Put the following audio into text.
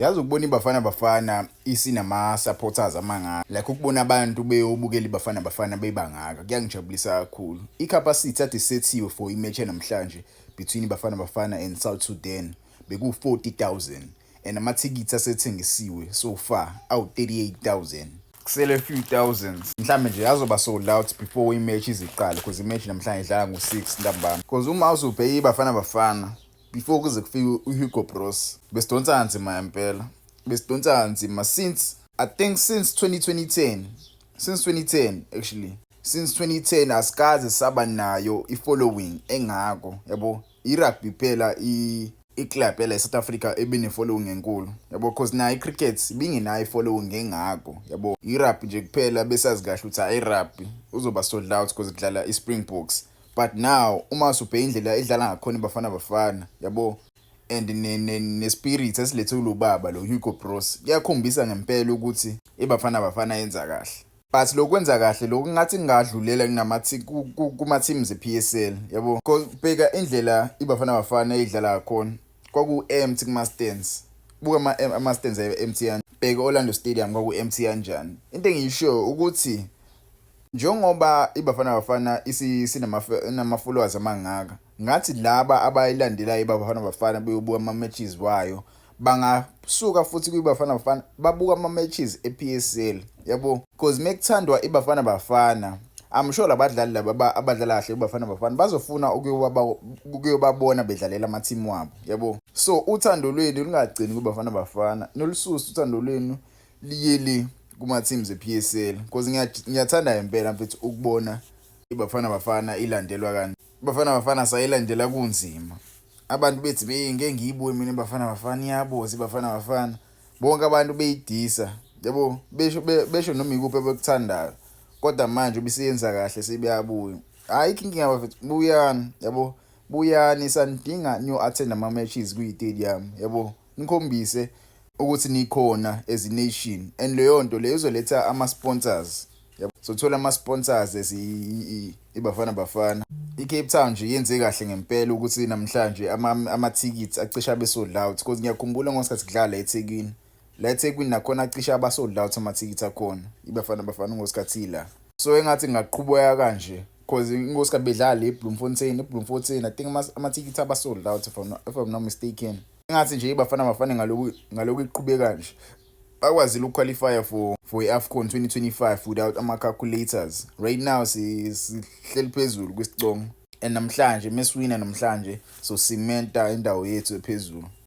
Yazi ukubona iBafana Bafana isinama supporters amangaka like ukubona abantu beyobukela iBafana Bafana bebangaka kuyangijabulisa kakhulu. Icapacity ade sethiwe for imatch namhlanje between iBafana Bafana and South Sudan beku 40,000 and amathikithi asethengisiwe so far awu 38,000. Kusele few thousands. Mhlambe nje azoba sold out before imatch iziqala because imatch namhlanje idlala ngo6 ntambama. Because uma uzobheka iBafana Bafana before kuze kufike uHugo Bros besidonsa kanzima impela, besidonsa kanzima since I think since 2010 actually since 2010 asikaze saba nayo ifollowing engako yabo. I-rugby phela i-club la eSouth Africa ebene following enkulu yabo because na i-cricket ibingenayo ifollowing engako yabo. I-rugby nje kuphela besazi kahle ukuthi i-rugby uzoba sold out because kudlala iSpringboks. But now uma usubheka indlela edlala ngakhona iBafana Bafana yabo and ne-spirit esilethe ulubaba lo Hugo Bros kuyakhombisa ngempela ukuthi iBafana Bafana yenza kahle. But lokwenza kahle lokungathi ngingadlulela kunamathi kuma teams ePSL yabo. Bheka indlela iBafana Bafana idlala ngakhona kwaku-empty kuma-stands. Buka ama-stands empty. Bheka Orlando Stadium kwaku-empty kanjani. Into engiyisho ukuthi njengoba iBafana Bafana inama-followers amangaka ngathi laba abayilandela iBafana Bafana beyobuka ama-matches wayo bangasuka futhi kwiBafana Bafana babuka ama-matches ePSL yabo because mekuthandwa iBafana Bafana I'm sure labadlali laba abadlala kahle iBafana Bafana bazofuna ukuyobabona bedlalela ama-team wabo yabo. So uthando lwenu lungagcini kwiBafana Bafana nolususa uthando lwenu liyeli kuma teams ePSL because ngiyathanda impela mfethu ukubona iBafana Bafana ilandelwa kanti iBafana Bafana sayilandela kunzima. Abantu bethi ngeke ngiyibuye mina iBafana Bafana iyaboza iBafana Bafana bonke abantu beyidisa yabo besho noma ikuphi abakuthandayo kodwa manje bisiyenza kahle sebeyabuya. Hayi inkinga bafethu buyani yabo, buyani sanidinga new attend ama matches kwi-stadium yabo nikhombise ukuthi nikhona as a nation and leyo nto leyo izoletha ama-sponsors yabo. So thola ama-sponsors iBafana Bafana. I-Cape Town nje yenze kahle ngempela ukuthi namhlanje ama-tickets acisha abe-sold out because ngiyakhumbula ngosikhathi kudlala eThekwini. La eThekwini nakhona acisha aba-sold out ama-tickets akhona iBafana Bafana ngosikhathi la. So engathi ngaqhubeka kanje because ngosikhathi bedlala eBloemfontein I think ama-tickets aba-sold out if I'm not mistaken. Ngathi nje iBafana Bafana ngaloku iqhubeka kanje bakwazile ukuqualify for iAFCON 2025 without ama-calculators. Right now sihleli phezulu kwesicongo and namhlanje mesiwina namhlanje so cementa indawo yethu ephezulu.